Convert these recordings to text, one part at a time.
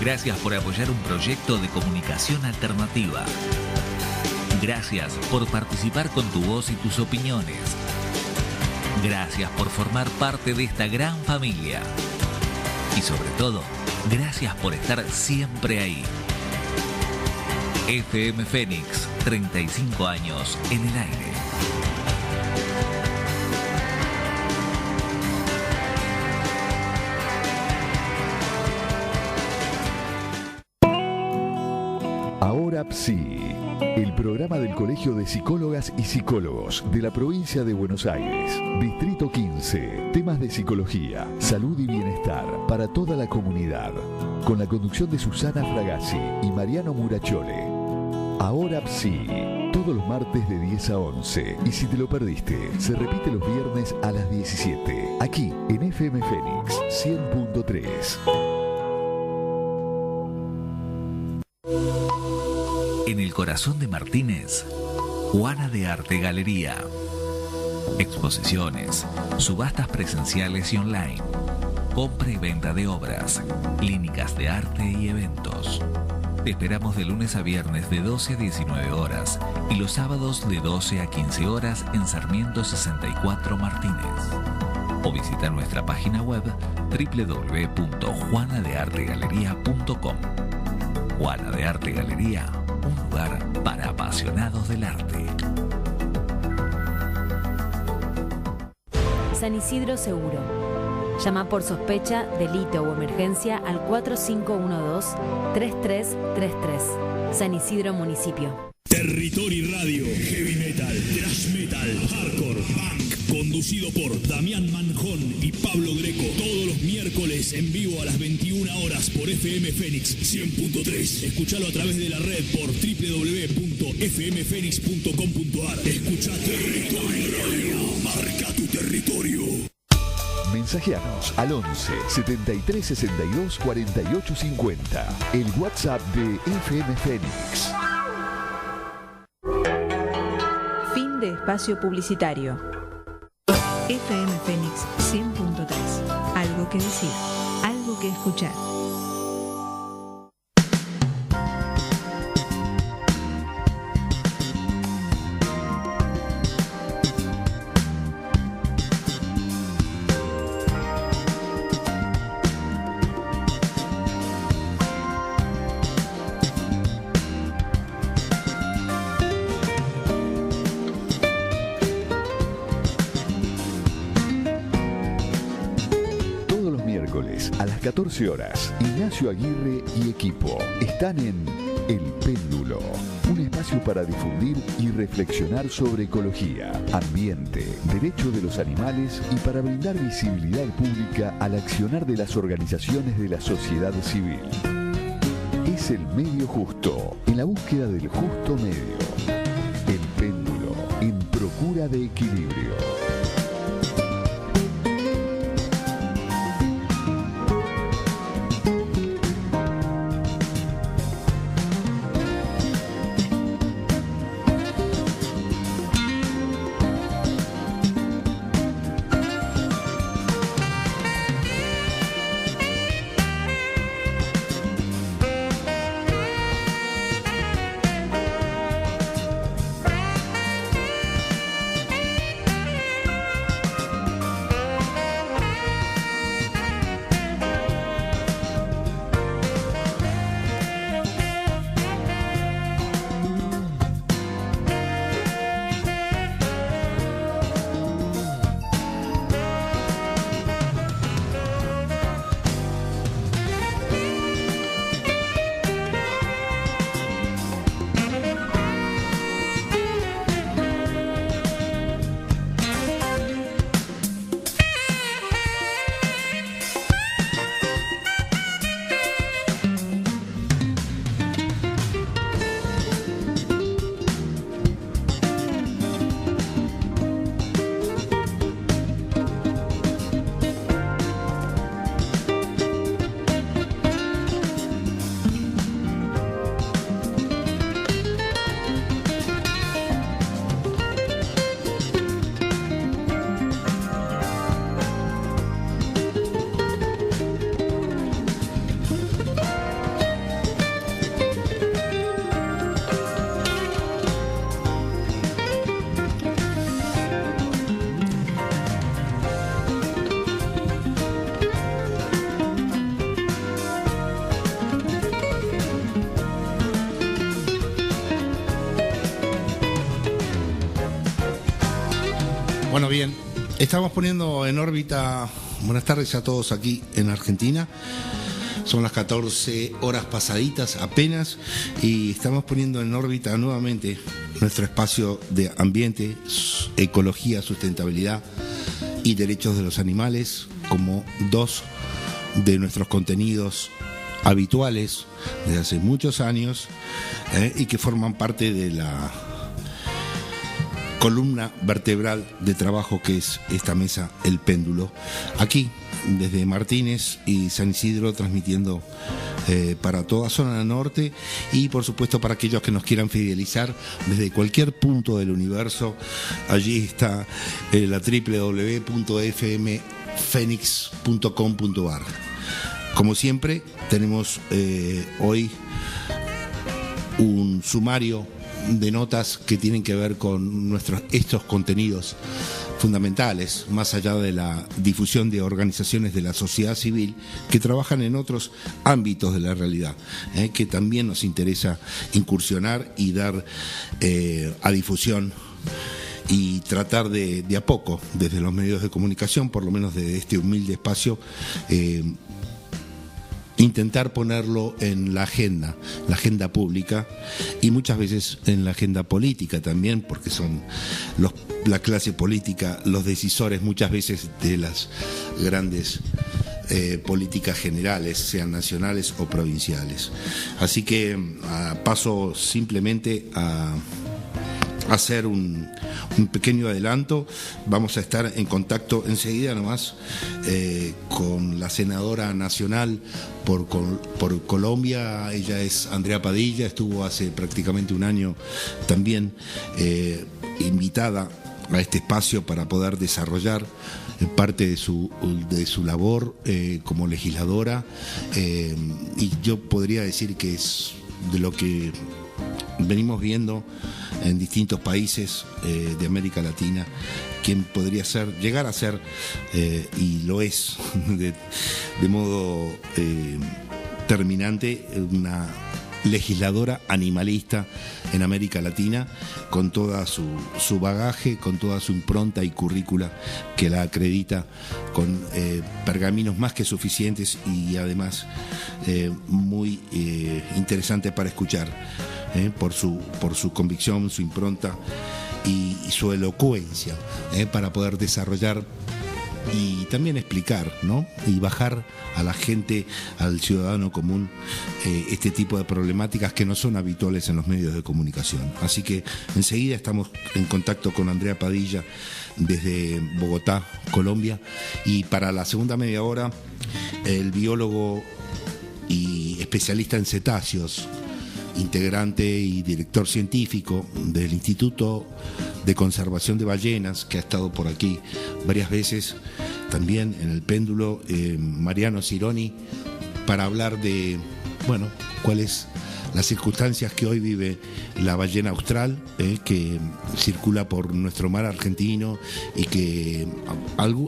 Gracias por apoyar un proyecto de comunicación alternativa. Gracias por participar con tu voz y tus opiniones. Gracias por formar parte de esta gran familia. Y sobre todo, gracias por estar siempre ahí. FM Fénix, 35 años en el aire. Ahora Psi, el programa del Colegio de Psicólogas y Psicólogos de la provincia de Buenos Aires, Distrito 15, temas de psicología, salud y bienestar para toda la comunidad, con la conducción de Susana Fragazzi y Mariano Murachole. Ahora Psi, todos los martes de 10 a 11, y si te lo perdiste, se repite los viernes a las 17, aquí en FM Fénix 100.3. En el corazón de Martínez, Juana de Arte Galería. Exposiciones, subastas presenciales y online, compra y venta de obras, clínicas de arte y eventos. Te esperamos de lunes a viernes de 12 a 19 horas y los sábados de 12 a 15 horas en Sarmiento 64 Martínez. O visita nuestra página web www.juanadeartegalería.com. Juana de Arte Galería, un lugar para apasionados del arte. San Isidro Seguro. Llama por sospecha, delito o emergencia al 4512-3333. San Isidro Municipio. Territory Radio, heavy metal, thrash metal, hardcore, punk, conducido por Damián Manjón y Pablo Greco, todos los miércoles en vivo a las 21 horas por FM Fénix 100.3. Escuchalo a través de la red por www.fmfenix.com.ar. Escucha Territory Radio, marca tu territorio. Mensajeanos al 11 73 62 48 50. El WhatsApp de FM Fénix. Fin de espacio publicitario. FM Fénix 100.3. Algo que decir, algo que escuchar. A las 14 horas, Ignacio Aguirre y equipo están en El Péndulo, un espacio para difundir y reflexionar sobre ecología, ambiente, derecho de los animales y para brindar visibilidad pública al accionar de las organizaciones de la sociedad civil. Es el medio justo, en la búsqueda del justo medio. El Péndulo, en procura de equilibrio. Bueno, bien, estamos poniendo en órbita. Buenas tardes a todos aquí en Argentina. Son las 14 horas pasaditas apenas y estamos poniendo en órbita nuevamente nuestro espacio de ambiente, ecología, sustentabilidad y derechos de los animales como dos de nuestros contenidos habituales desde hace muchos años y que forman parte de la columna vertebral de trabajo que es esta mesa El Péndulo. Aquí, desde Martínez y San Isidro, transmitiendo para toda zona norte y por supuesto para aquellos que nos quieran fidelizar desde cualquier punto del universo. Allí está la www.fmfenix.com.ar. Como siempre, tenemos hoy un sumario de notas que tienen que ver con estos contenidos fundamentales, más allá de la difusión de organizaciones de la sociedad civil que trabajan en otros ámbitos de la realidad, que también nos interesa incursionar y dar a difusión y tratar de a poco, desde los medios de comunicación, por lo menos desde este humilde espacio, intentar ponerlo en la agenda pública y muchas veces en la agenda política también, porque son la clase política los decisores muchas veces de las grandes políticas generales, sean nacionales o provinciales. Así que paso simplemente a hacer un pequeño adelanto. Vamos a estar en contacto enseguida nomás con la senadora nacional por Colombia. Ella es Andrea Padilla, estuvo hace prácticamente un año también invitada a este espacio para poder desarrollar parte de su labor como legisladora, y yo podría decir que es de lo que venimos viendo en distintos países de América Latina, quien podría llegar a ser, y lo es de modo terminante, una legisladora animalista en América Latina, con toda su bagaje, con toda su impronta y currícula que la acredita, con pergaminos más que suficientes y además muy interesante para escuchar, por su convicción, su impronta y su elocuencia, para poder desarrollar y también explicar, ¿no? Y bajar a la gente, al ciudadano común, este tipo de problemáticas que no son habituales en los medios de comunicación. Así que enseguida estamos en contacto con Andrea Padilla desde Bogotá, Colombia, y para la segunda media hora el biólogo y especialista en cetáceos, integrante y director científico del Instituto de Conservación de Ballenas, que ha estado por aquí varias veces también en El Péndulo, Mariano Cironi, para hablar de, bueno, cuáles las circunstancias que hoy vive la ballena austral, que circula por nuestro mar argentino y que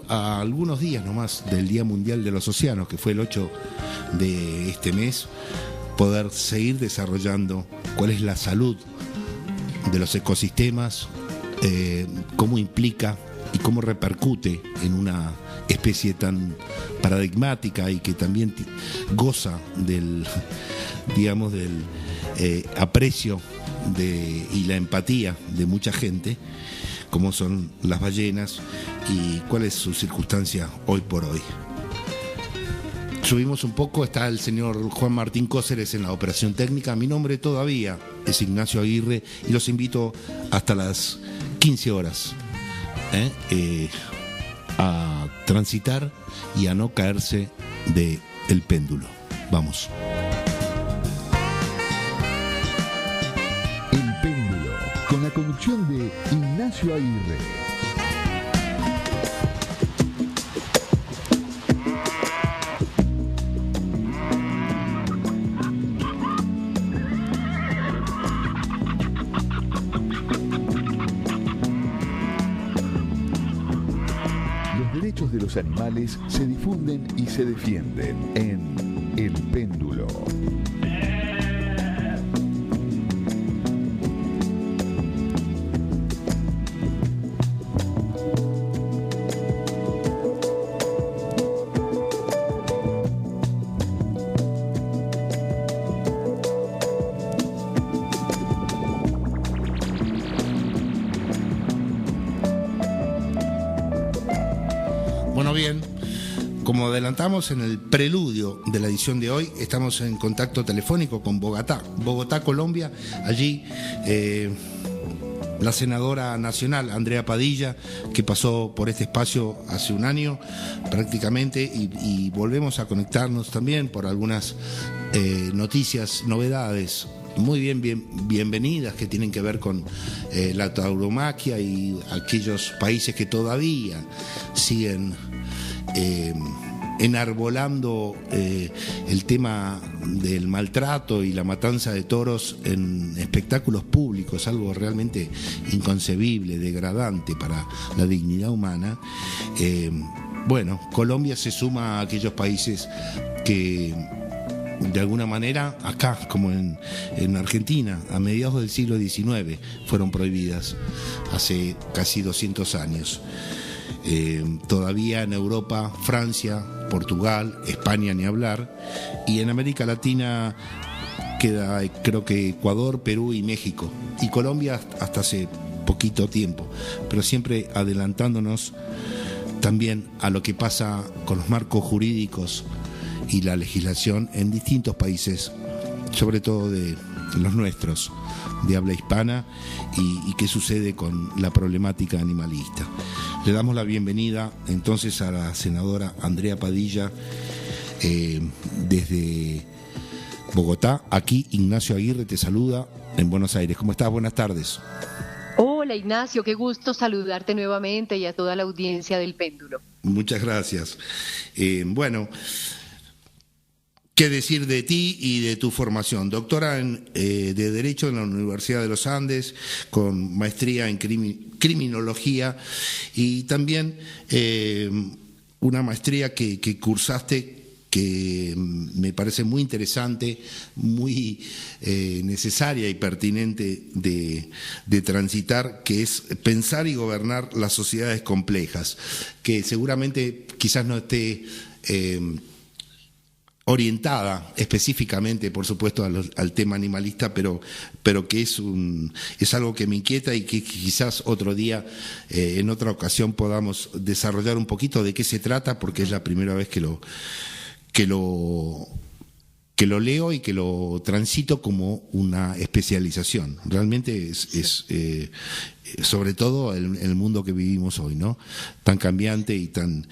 a algunos días nomás del Día Mundial de los Océanos, que fue el 8 de este mes, poder seguir desarrollando cuál es la salud de los ecosistemas, cómo implica y cómo repercute en una especie tan paradigmática y que también goza del aprecio y la empatía de mucha gente, como son las ballenas, y cuál es su circunstancia hoy por hoy. Subimos un poco, está el señor Juan Martín Cóceres en la operación técnica. Mi nombre todavía es Ignacio Aguirre y los invito hasta las 15 horas a transitar y a no caerse de El Péndulo. Vamos. El Péndulo, con la conducción de Ignacio Aguirre. De los animales se difunden y se defienden en El Péndulo. adelantamos en el preludio de la edición de hoy, estamos en contacto telefónico con Bogotá, Colombia. Allí la senadora nacional Andrea Padilla, que pasó por este espacio hace un año prácticamente, y volvemos a conectarnos también por algunas noticias, novedades muy bienvenidas que tienen que ver con la tauromaquia y aquellos países que todavía siguen enarbolando el tema del maltrato y la matanza de toros en espectáculos públicos, algo realmente inconcebible, degradante para la dignidad humana. Bueno, Colombia se suma a aquellos países que de alguna manera, acá como en Argentina, a mediados del siglo XIX fueron prohibidas, hace casi 200 años. Todavía en Europa, Francia, Portugal, España ni hablar, y en América Latina queda creo que Ecuador, Perú y México, y Colombia hasta hace poquito tiempo, pero siempre adelantándonos también a lo que pasa con los marcos jurídicos y la legislación en distintos países, sobre todo de los nuestros, de habla hispana, y qué sucede con la problemática animalista. Le damos la bienvenida entonces a la senadora Andrea Padilla desde Bogotá. Aquí Ignacio Aguirre te saluda en Buenos Aires. ¿Cómo estás? Buenas tardes. Hola Ignacio, qué gusto saludarte nuevamente y a toda la audiencia del Péndulo. Muchas gracias. Bueno, ¿qué decir de ti y de tu formación? Doctora de Derecho en la Universidad de los Andes, con maestría en criminología y también una maestría que cursaste, que me parece muy interesante, muy necesaria y pertinente de transitar, que es pensar y gobernar las sociedades complejas, que seguramente quizás no esté orientada específicamente, por supuesto, al tema animalista, pero que es algo que me inquieta y que quizás otro día, en otra ocasión, podamos desarrollar un poquito de qué se trata, porque es la primera vez que lo leo y que lo transito como una especialización. Realmente es sobre todo en el mundo que vivimos hoy, ¿no? Tan cambiante y tan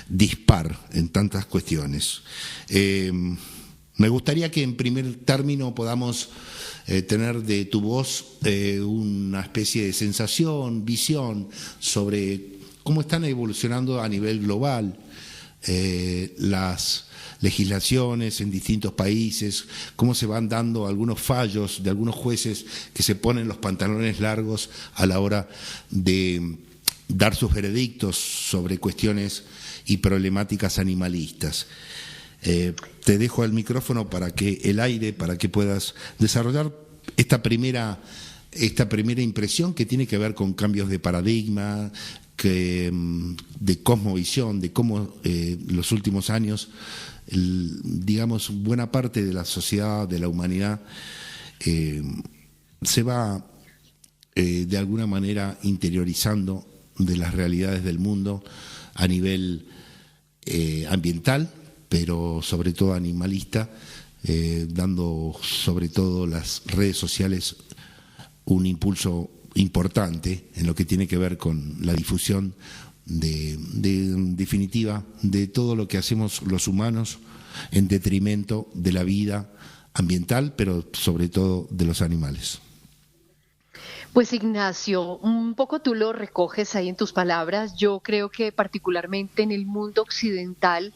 dispar en tantas cuestiones. Me gustaría que en primer término podamos tener de tu voz una especie de sensación, visión sobre cómo están evolucionando a nivel global las legislaciones en distintos países, cómo se van dando algunos fallos de algunos jueces que se ponen los pantalones largos a la hora de dar sus veredictos sobre cuestiones y problemáticas animalistas. Te dejo el micrófono para que puedas desarrollar esta primera impresión que tiene que ver con cambios de paradigma, de cosmovisión, de cómo los últimos años, digamos, buena parte de la sociedad, de la humanidad, se va de alguna manera interiorizando de las realidades del mundo a nivel ambiental, pero sobre todo animalista, dando sobre todo las redes sociales un impulso importante en lo que tiene que ver con la difusión en definitiva, de todo lo que hacemos los humanos en detrimento de la vida ambiental, pero sobre todo de los animales. Pues Ignacio, un poco tú lo recoges ahí en tus palabras. Yo creo que particularmente en el mundo occidental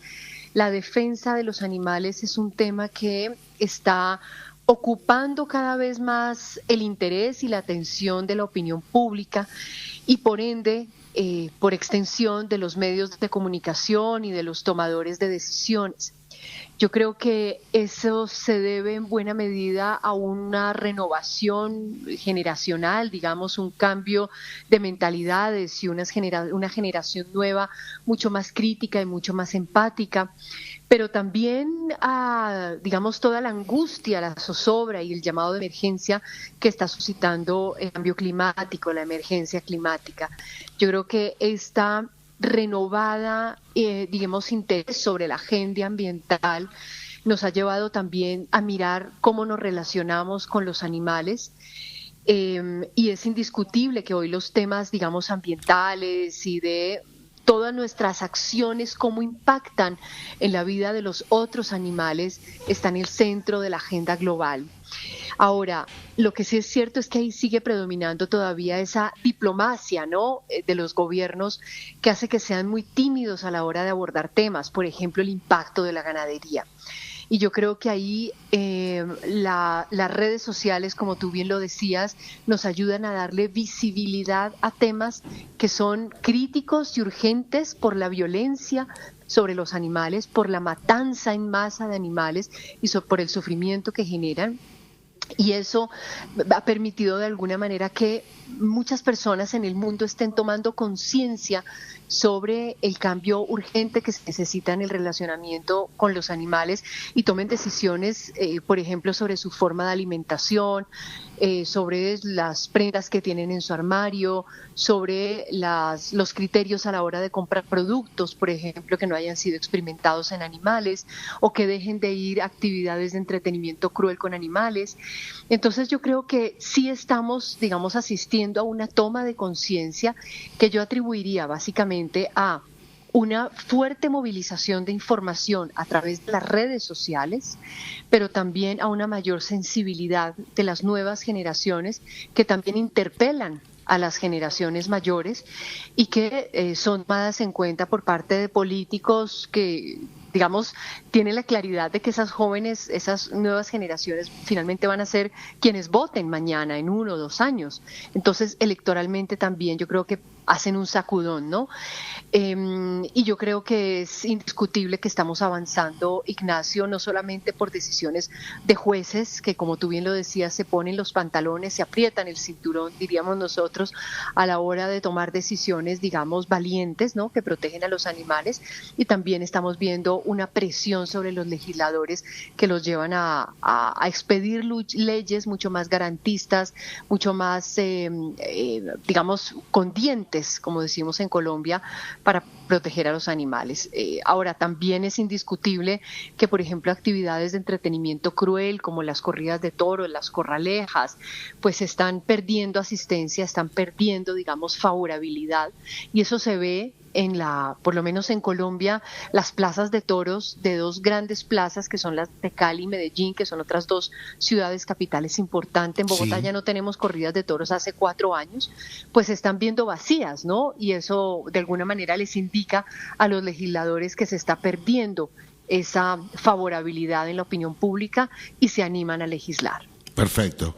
la defensa de los animales es un tema que está ocupando cada vez más el interés y la atención de la opinión pública y por ende, por extensión, de los medios de comunicación y de los tomadores de decisiones. Yo creo que eso se debe en buena medida a una renovación generacional, digamos, un cambio de mentalidades y una generación nueva mucho más crítica y mucho más empática, pero también a, digamos, toda la angustia, la zozobra y el llamado de emergencia que está suscitando el cambio climático, la emergencia climática. Yo creo que esta renovada, digamos, interés sobre la agenda ambiental nos ha llevado también a mirar cómo nos relacionamos con los animales. Y es indiscutible que hoy los temas, digamos, ambientales y de todas nuestras acciones, cómo impactan en la vida de los otros animales, están en el centro de la agenda global. Ahora, lo que sí es cierto es que ahí sigue predominando todavía esa diplomacia, ¿no?, de los gobiernos, que hace que sean muy tímidos a la hora de abordar temas, por ejemplo, el impacto de la ganadería. Y yo creo que ahí las redes sociales, como tú bien lo decías, nos ayudan a darle visibilidad a temas que son críticos y urgentes por la violencia sobre los animales, por la matanza en masa de animales y por el sufrimiento que generan. Y eso ha permitido de alguna manera que muchas personas en el mundo estén tomando conciencia sobre el cambio urgente que se necesita en el relacionamiento con los animales y tomen decisiones, por ejemplo, sobre su forma de alimentación, sobre las prendas que tienen en su armario, sobre los criterios a la hora de comprar productos, por ejemplo, que no hayan sido experimentados en animales o que dejen de ir a actividades de entretenimiento cruel con animales. Entonces yo creo que sí estamos, digamos, asistiendo a una toma de conciencia que yo atribuiría básicamente a una fuerte movilización de información a través de las redes sociales, pero también a una mayor sensibilidad de las nuevas generaciones que también interpelan a las generaciones mayores y que son tomadas en cuenta por parte de políticos que, digamos, tienen la claridad de que esas jóvenes, esas nuevas generaciones finalmente van a ser quienes voten mañana, en 1 o 2 años. Entonces, electoralmente también yo creo que hacen un sacudón, ¿no? Y yo creo que es indiscutible que estamos avanzando, Ignacio, no solamente por decisiones de jueces que, como tú bien lo decías, se ponen los pantalones, se aprietan el cinturón, diríamos nosotros, a la hora de tomar decisiones, digamos, valientes, ¿no?, que protegen a los animales, y también estamos viendo una presión sobre los legisladores que los llevan a expedir leyes mucho más garantistas, mucho más, digamos, con dientes, como decimos en Colombia, para proteger a los animales. Ahora, también es indiscutible que, por ejemplo, actividades de entretenimiento cruel, como las corridas de toros, las corralejas, pues están perdiendo asistencia, están perdiendo, digamos, favorabilidad, y eso se ve por lo menos en Colombia, las plazas de toros de 2 grandes plazas, que son las de Cali y Medellín, que son otras 2 ciudades capitales importantes. En Bogotá ya no tenemos corridas de toros hace 4 años, pues se están viendo vacías, ¿no? Y eso de alguna manera les indica a los legisladores que se está perdiendo esa favorabilidad en la opinión pública y se animan a legislar. Perfecto.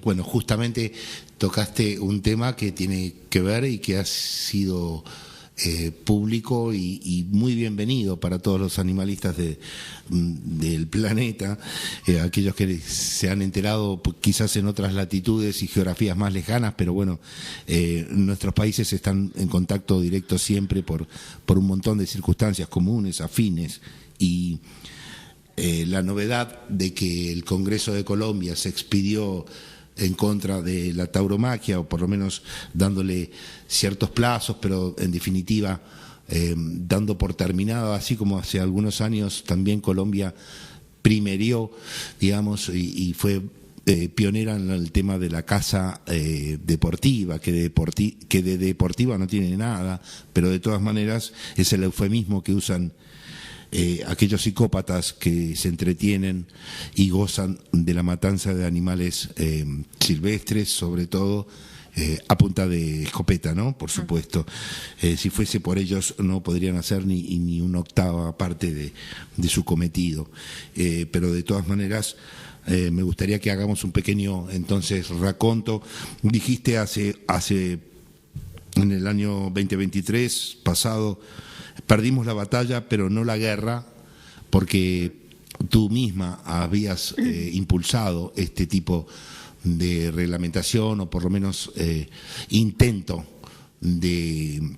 Bueno, justamente tocaste un tema que tiene que ver y que ha sido público y muy bienvenido para todos los animalistas del planeta, aquellos que se han enterado quizás en otras latitudes y geografías más lejanas, pero bueno, nuestros países están en contacto directo siempre por un montón de circunstancias comunes, afines, y la novedad de que el Congreso de Colombia se expidió en contra de la tauromaquia, o por lo menos dándole ciertos plazos, pero en definitiva dando por terminado, así como hace algunos años también Colombia primerió, digamos, y fue pionera en el tema de la caza deportiva, que de deportiva no tiene nada, pero de todas maneras es el eufemismo que usan aquellos psicópatas que se entretienen y gozan de la matanza de animales silvestres, sobre todo a punta de escopeta, ¿no? Por supuesto. Si fuese por ellos no podrían hacer ni una octava parte de su cometido. Pero de todas maneras me gustaría que hagamos un pequeño, entonces, raconto. Dijiste hace en el año 2023 pasado, perdimos la batalla, pero no la guerra, porque tú misma habías impulsado este tipo de reglamentación, o por lo menos intento de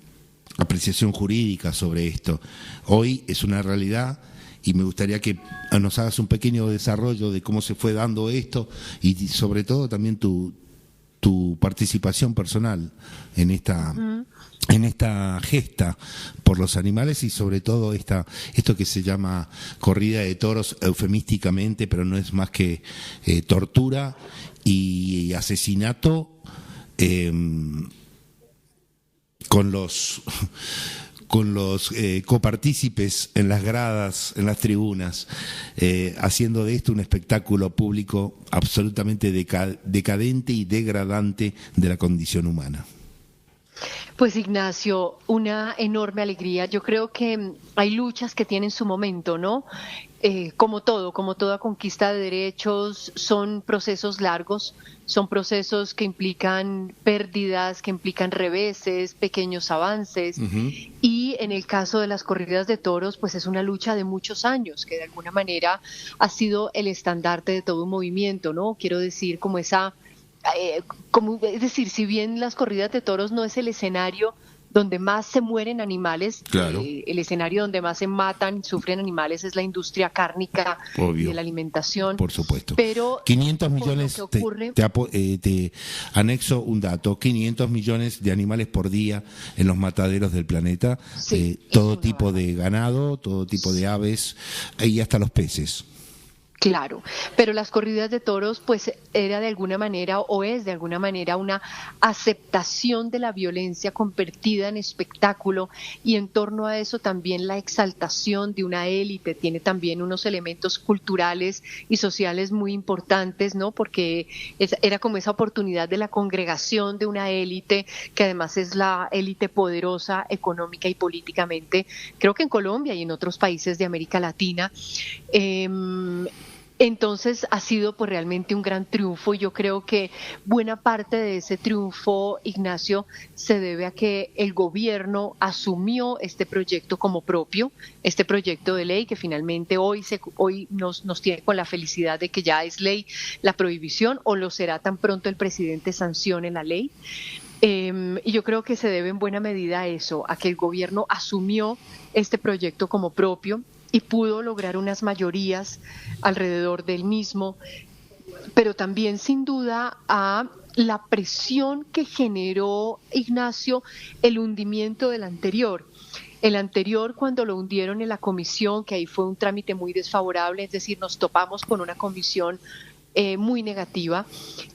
apreciación jurídica sobre esto. Hoy es una realidad y me gustaría que nos hagas un pequeño desarrollo de cómo se fue dando esto y sobre todo también tu tu participación personal en esta gesta por los animales y sobre todo esto que se llama corrida de toros eufemísticamente, pero no es más que tortura y asesinato con los copartícipes en las gradas, en las tribunas, haciendo de esto un espectáculo público absolutamente decadente y degradante de la condición humana. Pues Ignacio, una enorme alegría. Yo creo que hay luchas que tienen su momento, ¿no? Como toda conquista de derechos, son procesos largos, son procesos que implican pérdidas, que implican reveses, pequeños avances. Uh-huh. Y en el caso de las corridas de toros, pues es una lucha de muchos años, que de alguna manera ha sido el estandarte de todo un movimiento, ¿no? Quiero decir, es decir, si bien las corridas de toros no es el escenario donde más se mueren animales, claro. El escenario donde más se matan, sufren animales es la industria cárnica. Obvio. De la alimentación. Por supuesto. Pero 500 millones, te anexo un dato, 500 millones de animales por día en los mataderos del planeta, sí, todo tipo de ganado, todo tipo de aves y hasta los peces. Claro, pero las corridas de toros pues era de alguna manera o es de alguna manera una aceptación de la violencia convertida en espectáculo y en torno a eso también la exaltación de una élite, tiene también unos elementos culturales y sociales muy importantes, ¿no? Porque era como esa oportunidad de la congregación de una élite que además es la élite poderosa económica y políticamente, creo que en Colombia y en otros países de América Latina. Entonces ha sido pues realmente un gran triunfo. Yo creo que buena parte de ese triunfo, Ignacio, se debe a que el gobierno asumió este proyecto como propio, este proyecto de ley que finalmente hoy nos tiene con la felicidad de que ya es ley la prohibición, o lo será tan pronto el presidente sancione la ley. Y yo creo que se debe en buena medida a eso, a que el gobierno asumió este proyecto como propio y pudo lograr unas mayorías alrededor del mismo, pero también sin duda a la presión que generó, Ignacio, el hundimiento del anterior. El anterior, cuando lo hundieron en la comisión, que ahí fue un trámite muy desfavorable, es decir, nos topamos con una comisión muy negativa,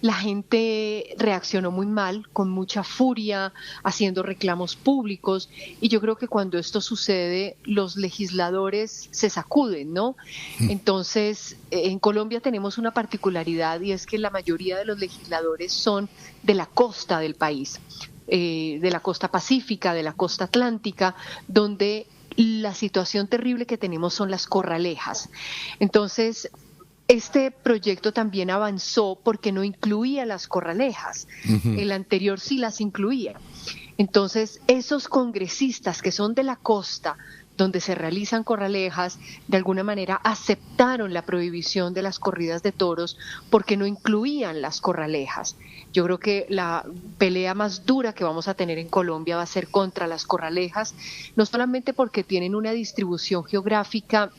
la gente reaccionó muy mal, con mucha furia, haciendo reclamos públicos, y yo creo que cuando esto sucede, los legisladores se sacuden, ¿no? Entonces, en Colombia tenemos una particularidad, y es que la mayoría de los legisladores son de la costa del país, de la costa pacífica, de la costa atlántica, donde la situación terrible que tenemos son las corralejas. Entonces, este proyecto también avanzó porque no incluía las corralejas. Uh-huh. El anterior sí las incluía. Entonces, esos congresistas que son de la costa, donde se realizan corralejas, de alguna manera aceptaron la prohibición de las corridas de toros porque no incluían las corralejas. Yo creo que la pelea más dura que vamos a tener en Colombia va a ser contra las corralejas, no solamente porque tienen una distribución geográfica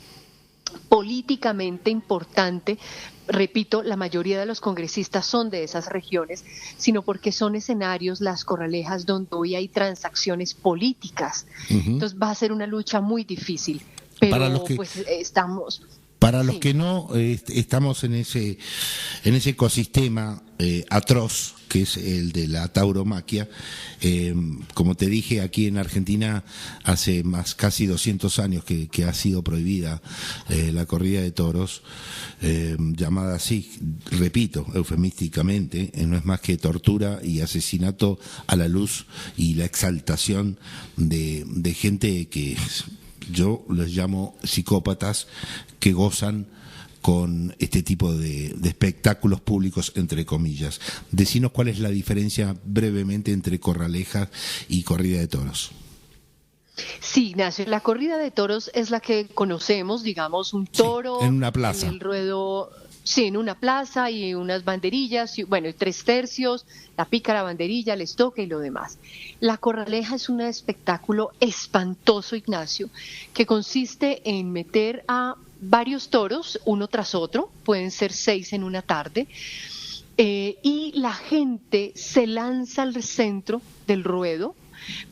políticamente importante, repito, la mayoría de los congresistas son de esas regiones, sino porque son escenarios, las corralejas, donde hoy hay transacciones políticas. Uh-huh. Entonces va a ser una lucha muy difícil, pero estamos... Para los que no estamos en ese ecosistema atroz que es el de la tauromaquia, como te dije, aquí en Argentina hace casi 200 años que ha sido prohibida la corrida de toros, llamada así, repito, eufemísticamente, no es más que tortura y asesinato a la luz y la exaltación de gente que yo les llamo psicópatas, que gozan con este tipo de espectáculos públicos, entre comillas. Decinos cuál es la diferencia brevemente entre corralejas y corrida de toros. Sí, Ignacio, la corrida de toros es la que conocemos, digamos, un toro en una plaza. En el ruedo, sí, en una plaza y unas banderillas, y, bueno, 3/3, la pícara, banderilla, el estoque y lo demás. La corraleja es un espectáculo espantoso, Ignacio, que consiste en meter a varios toros, uno tras otro, pueden ser 6 en una tarde, y la gente se lanza al centro del ruedo,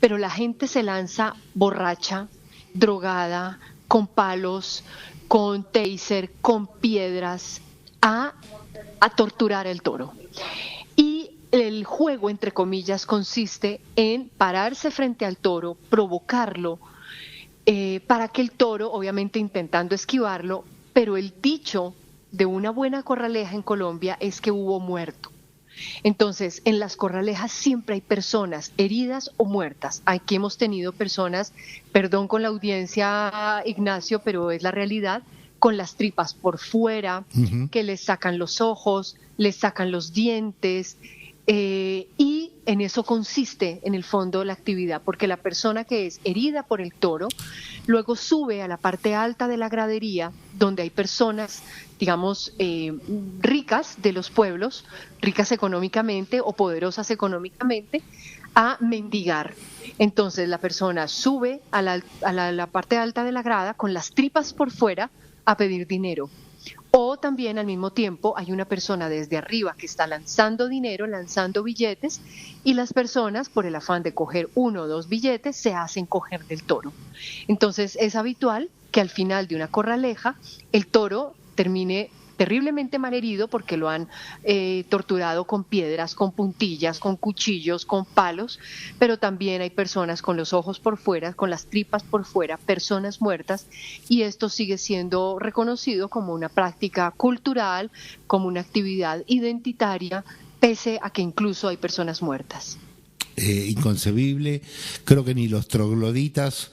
pero la gente se lanza borracha, drogada, con palos, con taser, con piedras, a torturar al toro. Y el juego, entre comillas, consiste en pararse frente al toro, provocarlo, para que el toro, obviamente intentando esquivarlo, pero el dicho de una buena corraleja en Colombia es que hubo muerto. Entonces, en las corralejas siempre hay personas heridas o muertas. Aquí hemos tenido personas, perdón con la audiencia, Ignacio, pero es la realidad, con las tripas por fuera, que les sacan los ojos, les sacan los dientes, y en eso consiste, en el fondo, la actividad, porque la persona que es herida por el toro luego sube a la parte alta de la gradería, donde hay personas, digamos, ricas de los pueblos, ricas económicamente o poderosas económicamente, a mendigar. Entonces la persona sube a la parte alta de la grada con las tripas por fuera a pedir dinero. O también al mismo tiempo hay una persona desde arriba que está lanzando dinero, lanzando billetes, y las personas, por el afán de coger 1 o 2 billetes, se hacen coger del toro. Entonces es habitual que al final de una corraleja el toro termine terriblemente malherido porque lo han torturado con piedras, con puntillas, con cuchillos, con palos, pero también hay personas con los ojos por fuera, con las tripas por fuera, personas muertas, y esto sigue siendo reconocido como una práctica cultural, como una actividad identitaria, pese a que incluso hay personas muertas. Inconcebible, creo que ni los trogloditas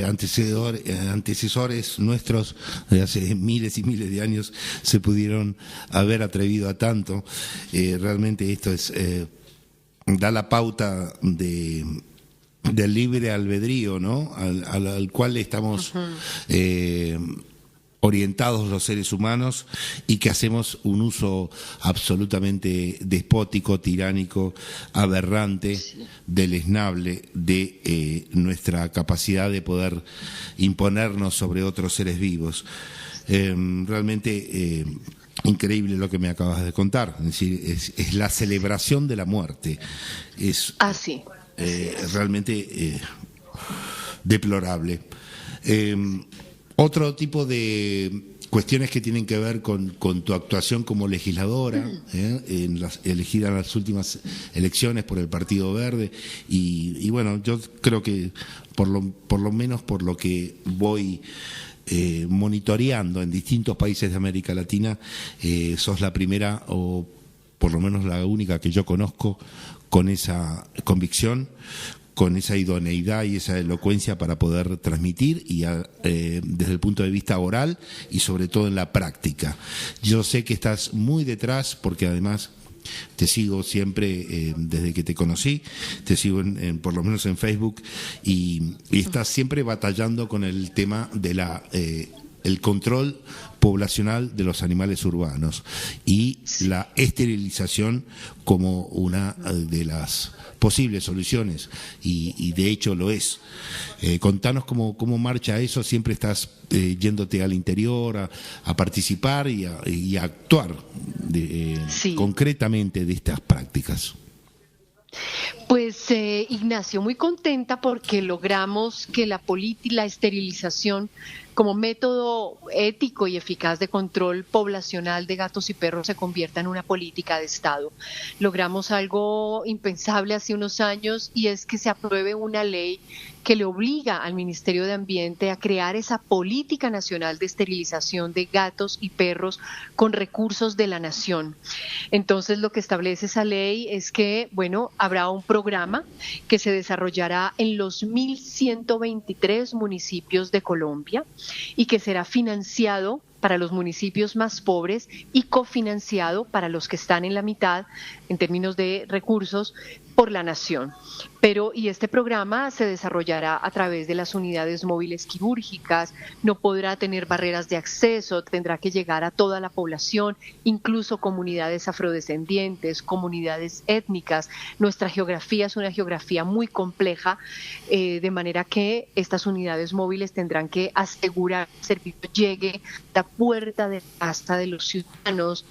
antecesores nuestros de hace miles y miles de años se pudieron haber atrevido a tanto. Realmente esto es da la pauta del libre albedrío, ¿no? Al cual estamos orientados los seres humanos, y que hacemos un uso absolutamente despótico, tiránico, aberrante, deleznable de nuestra capacidad de poder imponernos sobre otros seres vivos. Realmente increíble lo que me acabas de contar, es decir, es la celebración de la muerte. Es realmente deplorable. Otro tipo de cuestiones que tienen que ver con tu actuación como legisladora, elegida en las últimas elecciones por el Partido Verde, y bueno, yo creo que por lo menos por lo que voy monitoreando en distintos países de América Latina, sos la primera, o por lo menos la única que yo conozco, con esa convicción, con esa idoneidad y esa elocuencia para poder transmitir, y desde el punto de vista oral y sobre todo en la práctica. Yo sé que estás muy detrás, porque además te sigo siempre desde que te conocí, te sigo por lo menos en Facebook, y estás siempre batallando con el tema de el control poblacional de los animales urbanos y la esterilización como una de las posibles soluciones, y de hecho lo es. Contanos cómo marcha eso. Siempre estás yéndote al interior a participar y a actuar concretamente de estas prácticas. Pues Ignacio, muy contenta porque logramos que la esterilización como método ético y eficaz de control poblacional de gatos y perros se convierta en una política de Estado. Logramos algo impensable hace unos años, y es que se apruebe una ley que le obliga al Ministerio de Ambiente a crear esa política nacional de esterilización de gatos y perros con recursos de la nación. Entonces, lo que establece esa ley es que, bueno, habrá un programa que se desarrollará en los 1.123 municipios de Colombia, y que será financiado para los municipios más pobres y cofinanciado para los que están en la mitad en términos de recursos por la nación. Y este programa se desarrollará a través de las unidades móviles quirúrgicas, no podrá tener barreras de acceso, tendrá que llegar a toda la población, incluso comunidades afrodescendientes, comunidades étnicas. Nuestra geografía es una geografía muy compleja, de manera que estas unidades móviles tendrán que asegurar que el servicio llegue a la puerta de casa de los ciudadanos,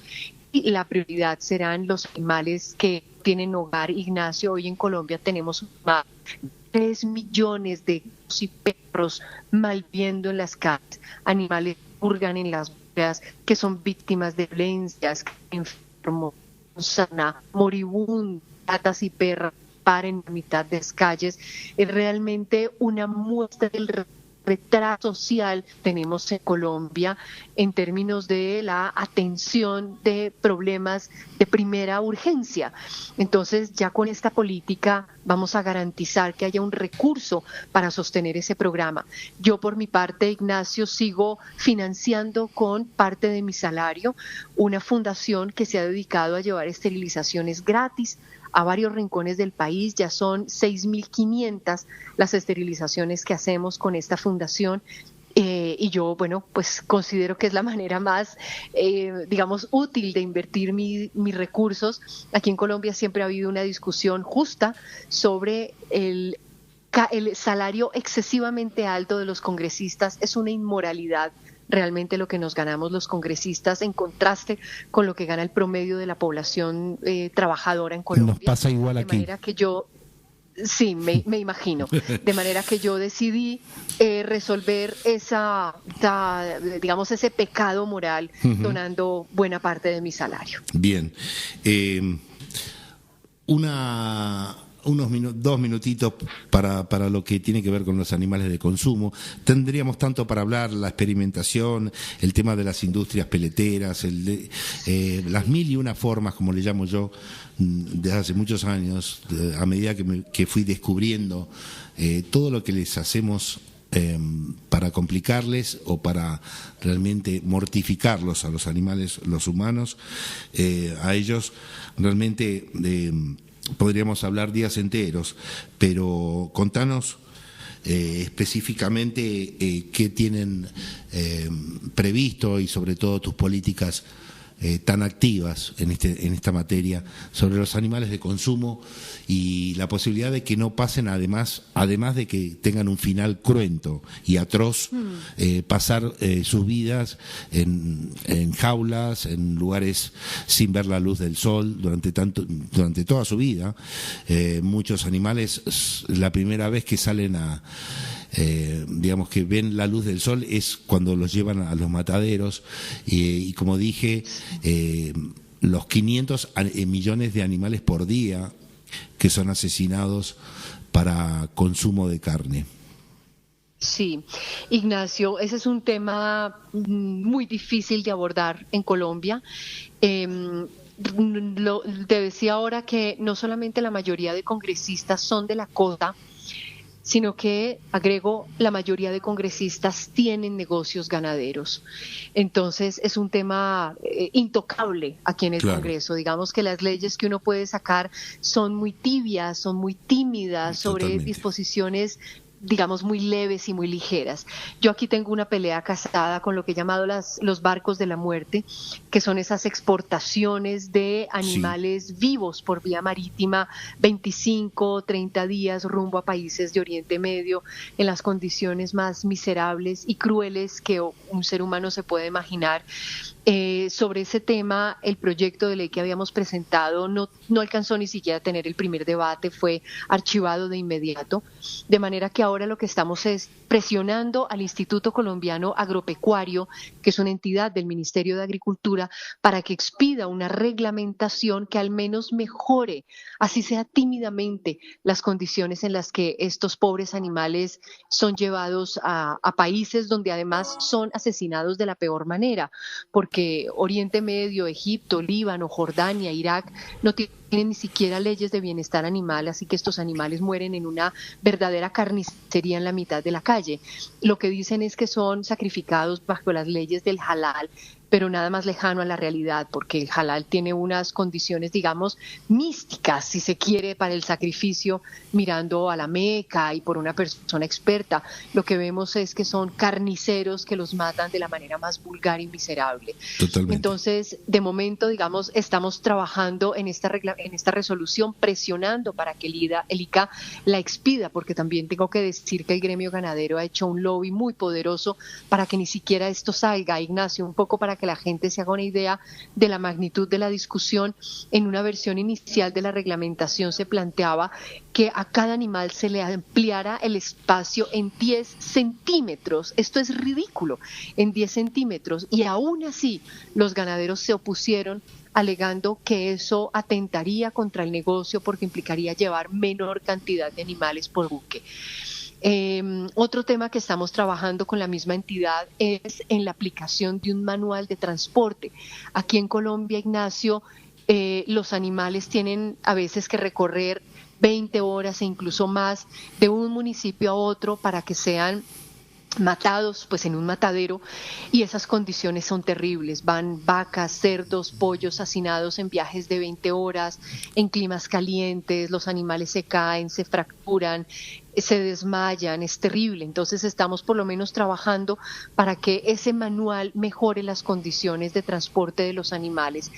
la prioridad serán los animales que tienen hogar. Ignacio, hoy en Colombia tenemos más de 3 millones de gatos y perros malviviendo en las calles, animales que hurgan en las vías, que son víctimas de violencias, enfermos, sana, moribundos, gatas y perras paren en mitad de las calles. Es realmente una muestra del retraso social que tenemos en Colombia en términos de la atención de problemas de primera urgencia. Entonces, ya con esta política vamos a garantizar que haya un recurso para sostener ese programa. Yo, por mi parte, Ignacio, sigo financiando con parte de mi salario una fundación que se ha dedicado a llevar esterilizaciones gratis a varios rincones del país. Ya son 6.500 las esterilizaciones que hacemos con esta fundación. Y yo, bueno, pues considero que es la manera más, digamos, útil de invertir mis recursos. Aquí en Colombia siempre ha habido una discusión justa sobre el salario excesivamente alto de los congresistas. Es una inmoralidad realmente lo que nos ganamos los congresistas en contraste con lo que gana el promedio de la población trabajadora en Colombia. Nos pasa igual aquí. De manera que yo, sí, me imagino. De manera que yo decidí resolver digamos, ese pecado moral donando buena parte de mi salario. Bien. Dos minutitos para lo que tiene que ver con los animales de consumo. Tendríamos tanto para hablar, la experimentación, el tema de las industrias peleteras, las 1001 formas, como le llamo yo, desde hace muchos años, a medida que fui descubriendo todo lo que les hacemos para complicarles o para realmente mortificarlos a los animales, los humanos, a ellos realmente... podríamos hablar días enteros, pero contanos específicamente qué tienen previsto y sobre todo tus políticas tan activas en esta materia sobre los animales de consumo y la posibilidad de que no pasen, además de que tengan un final cruento y atroz, pasar sus vidas en jaulas, en lugares sin ver la luz del sol durante toda su vida. Muchos animales, la primera vez que salen digamos que ven la luz del sol es cuando los llevan a los mataderos y como dije, los 500 millones de animales por día que son asesinados para consumo de carne. Sí, Ignacio, ese es un tema muy difícil de abordar en Colombia. Te decía ahora que no solamente la mayoría de congresistas son de la costa, sino que, agrego, la mayoría de congresistas tienen negocios ganaderos. Entonces, es un tema intocable aquí en el Congreso. Digamos que las leyes que uno puede sacar son muy tibias, son muy tímidas, sobre disposiciones, digamos, muy leves y muy ligeras. Yo aquí tengo una pelea casada con lo que he llamado los barcos de la muerte, que son esas exportaciones de animales vivos por vía marítima, 25, 30 días rumbo a países de Oriente Medio, en las condiciones más miserables y crueles que un ser humano se puede imaginar. Sobre ese tema, el proyecto de ley que habíamos presentado no alcanzó ni siquiera a tener el primer debate, fue archivado de inmediato, de manera que ahora lo que estamos es presionando al Instituto Colombiano Agropecuario, que es una entidad del Ministerio de Agricultura, para que expida una reglamentación que al menos mejore, así sea tímidamente, las condiciones en las que estos pobres animales son llevados a países donde además son asesinados de la peor manera, porque Oriente Medio, Egipto, Líbano, Jordania, Irak no tienen ni siquiera leyes de bienestar animal, así que estos animales mueren en una verdadera carnicería en la mitad de la calle. Lo que dicen es que son sacrificados bajo las leyes del halal, pero nada más lejano a la realidad, porque el halal tiene unas condiciones, digamos, místicas, si se quiere, para el sacrificio, mirando a la Meca y por una persona experta. Lo que vemos es que son carniceros que los matan de la manera más vulgar y miserable. Totalmente. Entonces, de momento, digamos, estamos trabajando en en esta resolución, presionando para que el ICA la expida, porque también tengo que decir que el gremio ganadero ha hecho un lobby muy poderoso para que ni siquiera esto salga. Ignacio, un poco para que la gente se haga una idea de la magnitud de la discusión. En una versión inicial de la reglamentación se planteaba que a cada animal se le ampliara el espacio en 10 centímetros. Esto es ridículo, en 10 centímetros. Y aún así, los ganaderos se opusieron, alegando que eso atentaría contra el negocio porque implicaría llevar menor cantidad de animales por buque. Otro tema que estamos trabajando con la misma entidad es en la aplicación de un manual de transporte. Aquí en Colombia, Ignacio, los animales tienen a veces que recorrer 20 horas e incluso más de un municipio a otro para que sean matados pues en un matadero, y esas condiciones son terribles. Van vacas, cerdos, pollos hacinados en viajes de 20 horas, en climas calientes, los animales se caen, se fracturan, se desmayan, es terrible. Entonces estamos por lo menos trabajando para que ese manual mejore las condiciones de transporte de los animales.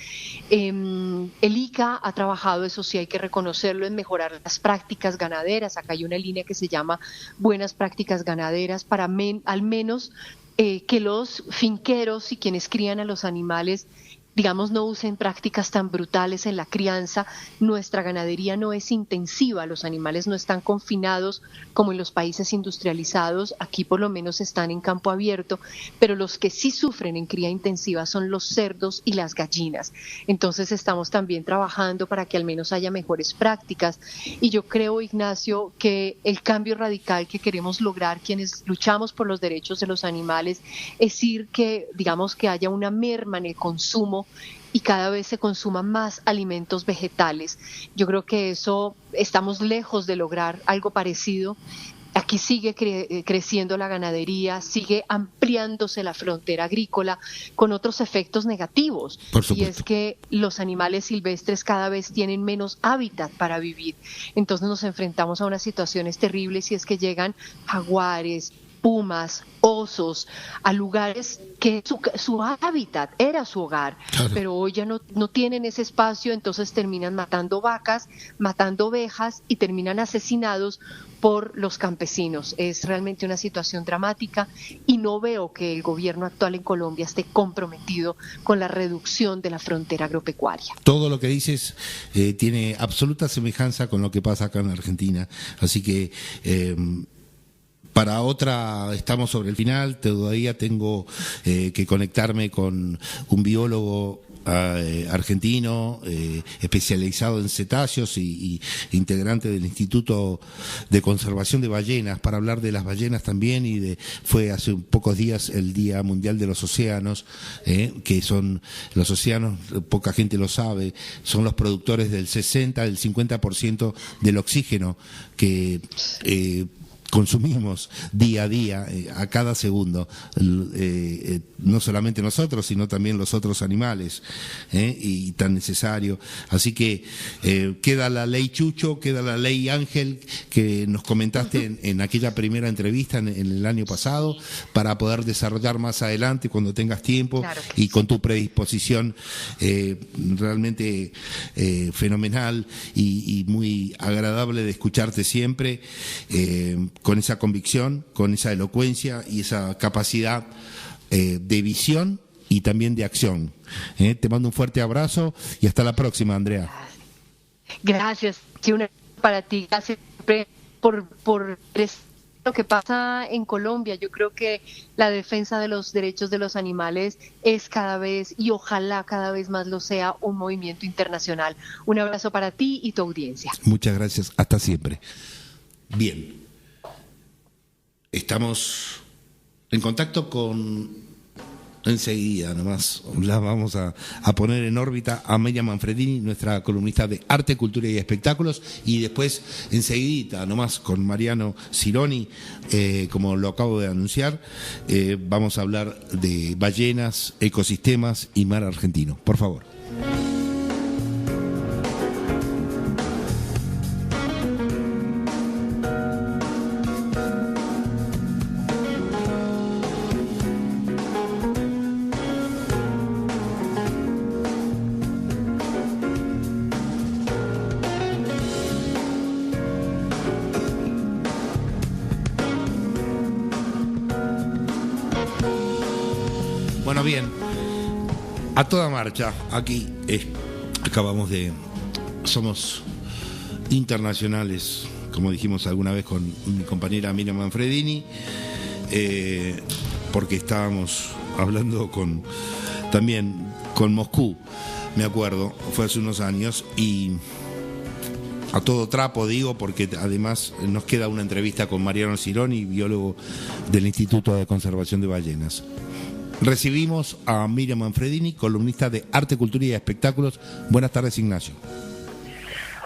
El ICA ha trabajado, eso sí hay que reconocerlo, en mejorar las prácticas ganaderas. Acá hay una línea que se llama Buenas Prácticas Ganaderas para al menos que los finqueros y quienes crían a los animales, digamos, no usen prácticas tan brutales en la crianza. Nuestra ganadería no es intensiva, los animales no están confinados como en los países industrializados, aquí por lo menos están en campo abierto, pero los que sí sufren en cría intensiva son los cerdos y las gallinas. Entonces estamos también trabajando para que al menos haya mejores prácticas, y yo creo, Ignacio, que el cambio radical que queremos lograr quienes luchamos por los derechos de los animales es que haya una merma en el consumo y cada vez se consuman más alimentos vegetales. Yo creo que eso estamos lejos de lograr algo parecido. Aquí sigue creciendo la ganadería, sigue ampliándose la frontera agrícola con otros efectos negativos. Y es que los animales silvestres cada vez tienen menos hábitat para vivir. Entonces nos enfrentamos a unas situaciones terribles, y es que llegan jaguares, pumas, osos, a lugares que su hábitat era su hogar, claro, pero hoy ya no tienen ese espacio. Entonces terminan matando vacas, matando ovejas y terminan asesinados por los campesinos. Es realmente una situación dramática, y no veo que el gobierno actual en Colombia esté comprometido con la reducción de la frontera agropecuaria. Todo lo que dices tiene absoluta semejanza con lo que pasa acá en Argentina, así que para otra estamos sobre el final. Todavía tengo que conectarme con un biólogo argentino especializado en cetáceos y integrante del Instituto de Conservación de Ballenas, para hablar de las ballenas también. Y fue hace pocos días el Día Mundial de los Océanos, que son los océanos, poca gente lo sabe, son los productores del 60, del 50% del oxígeno que consumimos día a día, a cada segundo, no solamente nosotros, sino también los otros animales, y tan necesario. Así que queda la ley Chucho, queda la ley Ángel, que nos comentaste en aquella primera entrevista en el año pasado, para poder desarrollar más adelante cuando tengas tiempo. Claro, y con tu predisposición realmente fenomenal y muy agradable de escucharte siempre, con esa convicción, con esa elocuencia y esa capacidad de visión y también de acción. Te mando un fuerte abrazo y hasta la próxima, Andrea. Gracias. Sí, para ti, gracias por lo que pasa en Colombia. Yo creo que la defensa de los derechos de los animales es cada vez, y ojalá cada vez más lo sea, un movimiento internacional. Un abrazo para ti y tu audiencia. Muchas gracias. Hasta siempre. Bien. Estamos en contacto enseguida nomás, la vamos a poner en órbita a Miriam Manfredini, nuestra columnista de Arte, Cultura y Espectáculos, y después enseguidita nomás con Mariano Cironi, como lo acabo de anunciar, vamos a hablar de ballenas, ecosistemas y mar argentino. Por favor. bien. A toda marcha. Aquí somos internacionales, como dijimos alguna vez con mi compañera Miriam Manfredini, porque estábamos hablando también con Moscú, me acuerdo, fue hace unos años, y a todo trapo digo, porque además nos queda una entrevista con Mariano Cironi, biólogo del Instituto de Conservación de Ballenas. Recibimos a Miriam Manfredini, columnista de Arte, Cultura y Espectáculos. Buenas tardes, Ignacio.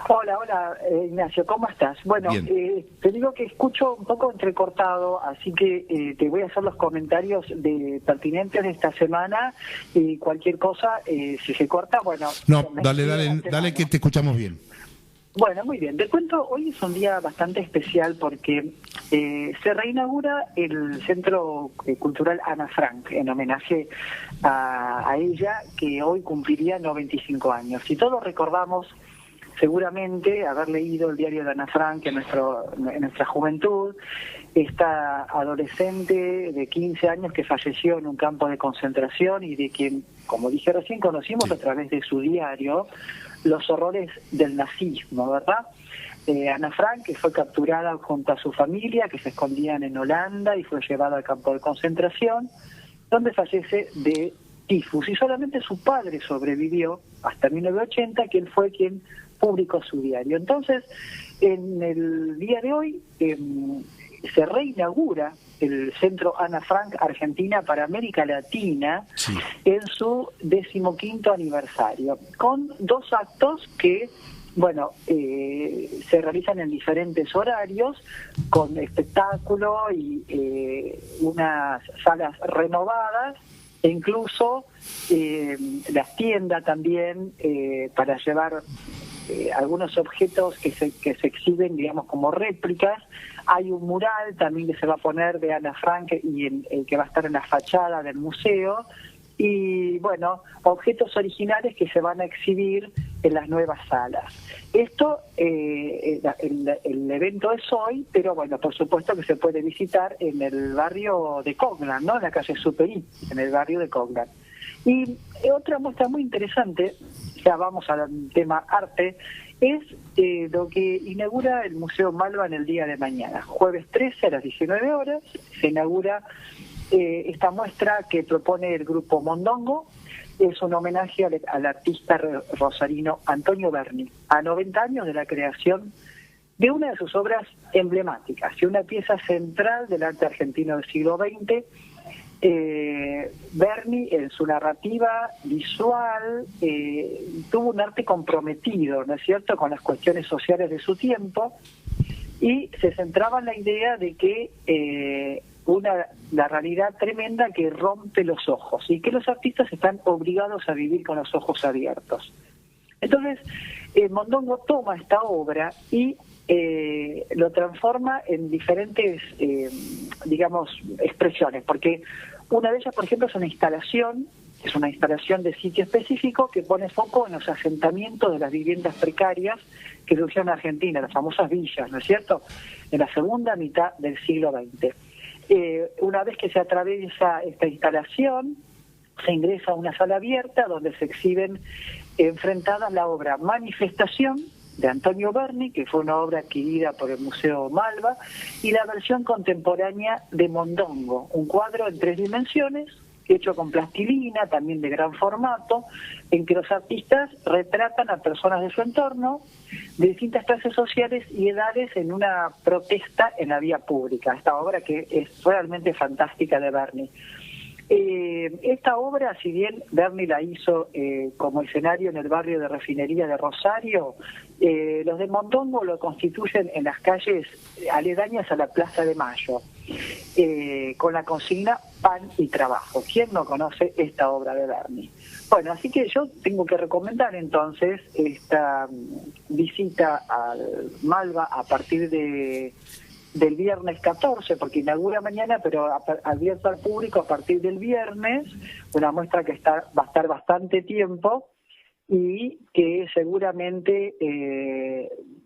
Hola, Ignacio, ¿cómo estás? Bueno, te digo que escucho un poco entrecortado, así que te voy a hacer los comentarios pertinentes de esta semana, y cualquier cosa, si se corta, bueno... No, dale que te escuchamos bien. Bueno, muy bien. Te cuento, hoy es un día bastante especial porque se reinaugura el Centro Cultural Ana Frank, en homenaje a ella, que hoy cumpliría 95 años. Y todos recordamos seguramente haber leído el diario de Ana Frank en nuestra juventud, esta adolescente de 15 años que falleció en un campo de concentración y de quien, como dije recién, conocimos a través de su diario los horrores del nazismo, ¿verdad? Ana Frank, que fue capturada junto a su familia, que se escondían en Holanda, y fue llevada al campo de concentración, donde fallece de tifus, y solamente su padre sobrevivió hasta 1980, que él fue quien publicó su diario. Entonces, en el día de hoy se reinaugura el Centro Ana Frank Argentina para América Latina, sí, en su 15º aniversario, con 2 actos que, bueno, se realizan en diferentes horarios, con espectáculo y unas salas renovadas, e incluso las tiendas también para llevar algunos objetos que se exhiben, digamos, como réplicas. Hay un mural también que se va a poner de Ana Frank y que va a estar en la fachada del museo, y bueno, objetos originales que se van a exhibir en las nuevas salas. Esto, el evento es hoy, pero bueno, por supuesto que se puede visitar en el barrio de Coglan, ¿no? En la calle Superí, en el barrio de Coglan. Y otra muestra muy interesante, ya vamos al tema arte, es lo que inaugura el Museo Malva en el día de mañana. Jueves 13 a las 19 horas se inaugura esta muestra que propone el grupo Mondongo. Es un homenaje al artista rosarino Antonio Berni, a 90 años de la creación de una de sus obras emblemáticas y una pieza central del arte argentino del siglo XX. Berni, en su narrativa visual, tuvo un arte comprometido, ¿no es cierto?, con las cuestiones sociales de su tiempo, y se centraba en la idea de que la realidad tremenda que rompe los ojos y que los artistas están obligados a vivir con los ojos abiertos. Entonces, Mondongo toma esta obra y lo transforma en diferentes, digamos, expresiones, porque una de ellas, por ejemplo, es una instalación de sitio específico que pone foco en los asentamientos de las viviendas precarias que surgieron en Argentina, las famosas villas, ¿no es cierto?, en la segunda mitad del siglo XX. Una vez que se atraviesa esta instalación, se ingresa a una sala abierta donde se exhiben enfrentadas la obra Manifestación de Antonio Berni, que fue una obra adquirida por el Museo Malva, y la versión contemporánea de Mondongo, un cuadro en 3 dimensiones, hecho con plastilina, también de gran formato, en que los artistas retratan a personas de su entorno, de distintas clases sociales y edades, en una protesta en la vía pública. Esta obra que es realmente fantástica de Berni. Esta obra, si bien Berni la hizo como escenario en el barrio de Refinería de Rosario, los de Mondongo lo constituyen en las calles aledañas a la Plaza de Mayo, con la consigna Pan y Trabajo. ¿Quién no conoce esta obra de Berni? Bueno, así que yo tengo que recomendar entonces esta visita al Malva a partir del viernes 14, porque inaugura mañana, pero abierto al público a partir del viernes, una muestra que va a estar bastante tiempo y que seguramente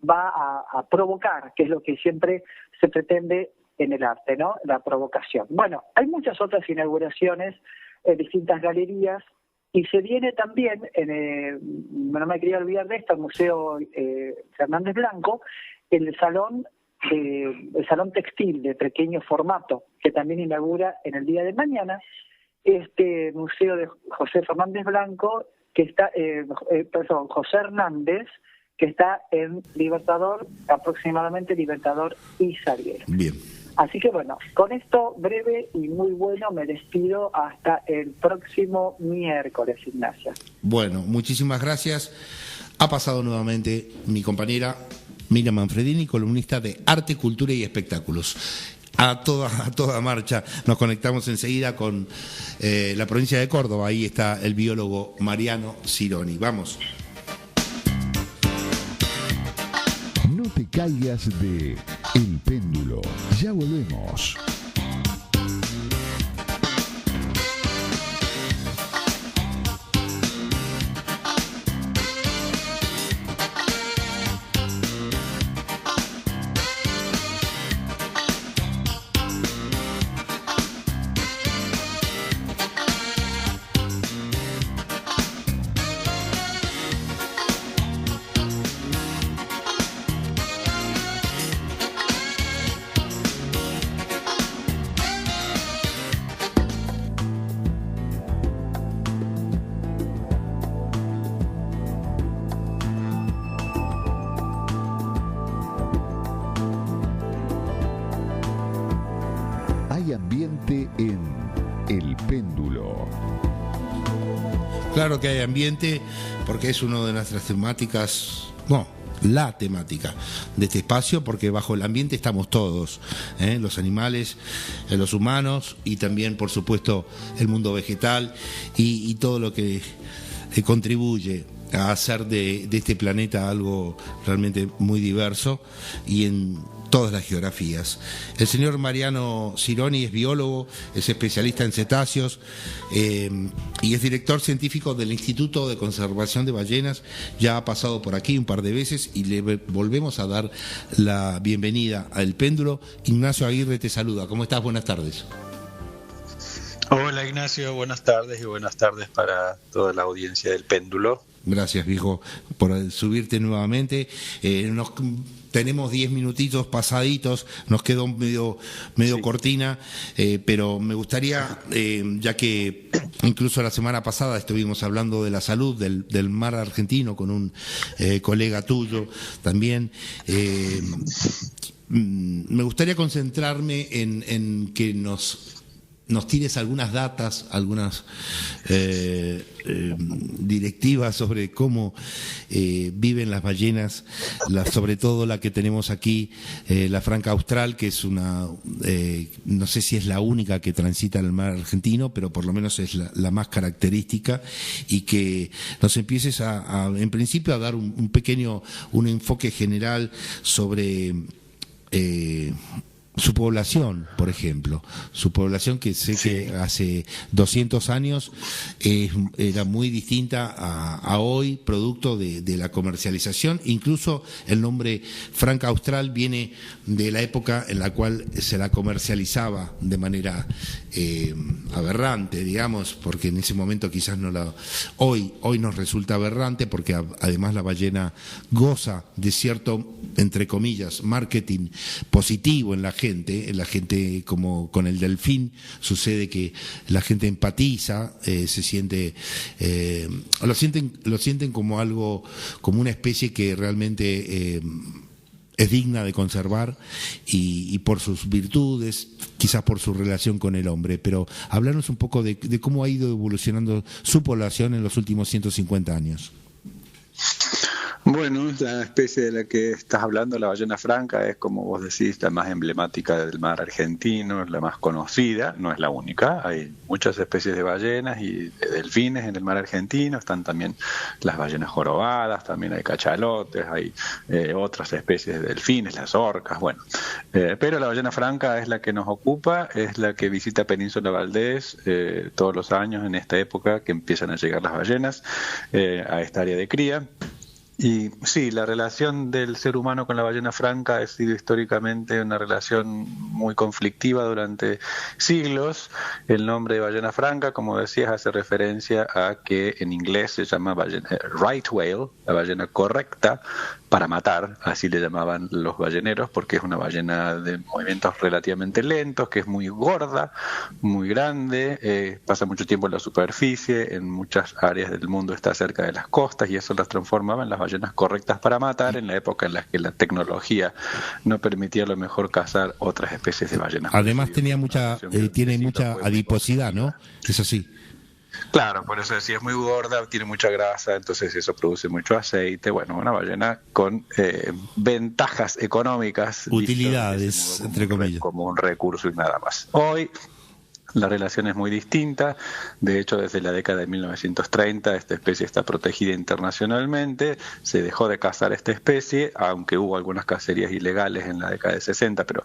va a provocar, que es lo que siempre se pretende en el arte, ¿no?, la provocación. Bueno, hay muchas otras inauguraciones distintas galerías. Y se viene también, no me quería olvidar de esto, el Museo Fernández Blanco, el salón textil de pequeño formato, que también inaugura en el día de mañana este museo de José Fernández Blanco, que está, José Hernández, que está en Libertador, aproximadamente Libertador y Sarguero. Bien. Así que bueno, con esto breve y muy bueno me despido hasta el próximo miércoles, Ignacia. Bueno, muchísimas gracias. Ha pasado nuevamente mi compañera Miriam Manfredini, columnista de Arte, Cultura y Espectáculos. A toda marcha. Nos conectamos enseguida con la provincia de Córdoba. Ahí está el biólogo Mariano Cironi. Vamos. No te caigas de El Péndulo. Ya volvemos. Ambiente en El Péndulo. Claro que hay ambiente, porque es una de nuestras temáticas, la temática de este espacio, porque bajo el ambiente estamos todos, los animales, los humanos y también, por supuesto, el mundo vegetal y todo lo que contribuye a hacer de este planeta algo realmente muy diverso y en todas las geografías. El señor Mariano Cironi es biólogo, es especialista en cetáceos y es director científico del Instituto de Conservación de Ballenas. Ya ha pasado por aquí un par de veces y le volvemos a dar la bienvenida al Péndulo. Ignacio Aguirre te saluda. ¿Cómo estás? Buenas tardes. Hola Ignacio, buenas tardes y buenas tardes para toda la audiencia del Péndulo. Gracias, viejo, por subirte nuevamente. Tenemos 10 minutitos pasaditos, nos quedó medio sí, cortina, pero me gustaría, ya que incluso la semana pasada estuvimos hablando de la salud del mar argentino con un colega tuyo también, me gustaría concentrarme en que nos tires algunas datas, algunas directivas sobre cómo viven las ballenas, sobre todo la que tenemos aquí, la franca austral, que es una, no sé si es la única que transita en el mar argentino, pero por lo menos es la más característica, y que nos empieces en principio a dar un enfoque general sobre su población, por ejemplo, su población, que sé que hace 200 años era muy distinta a hoy, producto de la comercialización. Incluso el nombre franca austral viene de la época en la cual se la comercializaba de manera aberrante, digamos, porque en ese momento quizás hoy nos resulta aberrante, porque además la ballena goza de cierto, entre comillas, marketing positivo en la gente, como con el delfín sucede, que la gente empatiza, se siente, lo sienten como algo, como una especie que realmente es digna de conservar y por sus virtudes, quizás por su relación con el hombre. Pero hablarnos un poco de cómo ha ido evolucionando su población en los últimos 150 años. Bueno, la especie de la que estás hablando, la ballena franca, es, como vos decís, la más emblemática del mar argentino, es la más conocida, no es la única. Hay muchas especies de ballenas y de delfines en el mar argentino, están también las ballenas jorobadas, también hay cachalotes, hay otras especies de delfines, las orcas, bueno. Pero la ballena franca es la que nos ocupa, es la que visita Península Valdés todos los años en esta época que empiezan a llegar las ballenas a esta área de cría. Y sí, la relación del ser humano con la ballena franca ha sido históricamente una relación muy conflictiva durante siglos. El nombre de ballena franca, como decías, hace referencia a que en inglés se llama right whale, la ballena correcta para matar, así le llamaban los balleneros, porque es una ballena de movimientos relativamente lentos, que es muy gorda, muy grande, pasa mucho tiempo en la superficie, en muchas áreas del mundo está cerca de las costas, y eso las transformaba en las ballenas correctas para matar en la época en la que la tecnología no permitía a lo mejor cazar otras especies de ballenas. Además tiene mucha adiposidad, ¿no? Eso sí. Claro, por eso decía, es muy gorda, tiene mucha grasa, entonces eso produce mucho aceite. Bueno, una ballena con ventajas económicas. Utilidades, entre comillas. Como un recurso y nada más. Hoy la relación es muy distinta. De hecho, desde la década de 1930 esta especie está protegida internacionalmente. Se dejó de cazar esta especie, aunque hubo algunas cacerías ilegales en la década de 60, pero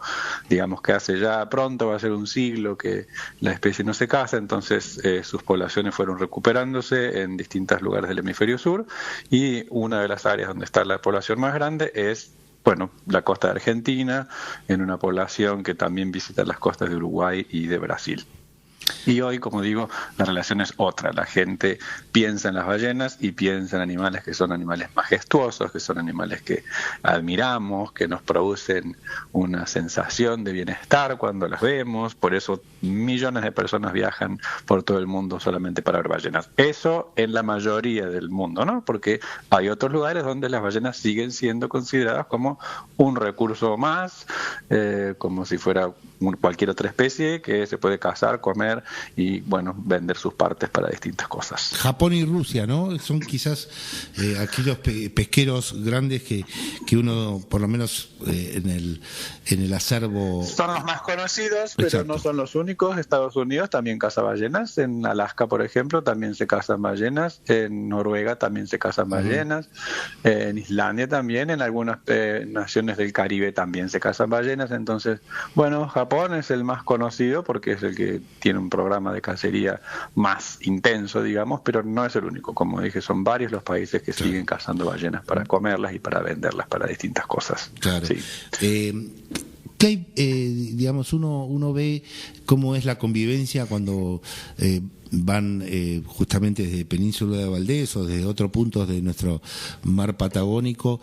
digamos que hace ya pronto, va a ser un siglo que la especie no se caza, entonces sus poblaciones fueron recuperándose en distintos lugares del hemisferio sur, y una de las áreas donde está la población más grande es la costa de Argentina, en una población que también visita las costas de Uruguay y de Brasil. Y hoy, como digo, la relación es otra. La gente piensa en las ballenas y piensa en animales que son animales majestuosos, que son animales que admiramos, que nos producen una sensación de bienestar cuando las vemos. Por eso millones de personas viajan por todo el mundo solamente para ver ballenas. Eso en la mayoría del mundo, ¿no? Porque hay otros lugares donde las ballenas siguen siendo consideradas como un recurso más, como si fuera cualquier otra especie que se puede cazar, comer y vender sus partes para distintas cosas. Japón y Rusia, ¿no? Son quizás aquellos pesqueros grandes que uno, por lo menos en el acervo... Son los más conocidos, pero exacto, no son los únicos. Estados Unidos también caza ballenas. En Alaska, por ejemplo, también se cazan ballenas. En Noruega también se cazan ballenas. En Islandia también. En algunas naciones del Caribe también se cazan ballenas. Entonces, Japón es el más conocido porque es el que tiene un programa de cacería más intenso, digamos, pero no es el único. Como dije, son varios los países que siguen cazando ballenas para comerlas y para venderlas para distintas cosas. Claro. Sí. ¿Qué hay, digamos, uno ve cómo es la convivencia cuando van justamente desde Península de Valdés o desde otros puntos de nuestro mar patagónico,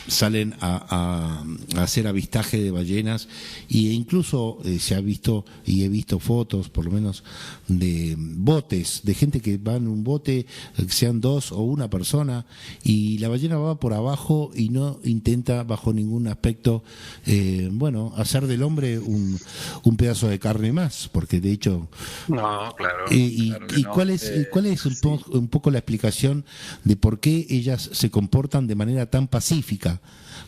salen a hacer avistaje de ballenas, e incluso se ha visto, y he visto fotos por lo menos de botes, de gente que va en un bote, sean dos o una persona, y la ballena va por abajo y no intenta bajo ningún aspecto hacer del hombre un pedazo de carne más, porque de hecho no, claro. Claro que no. ¿Cuál es un poco la explicación de por qué ellas se comportan de manera tan pacífica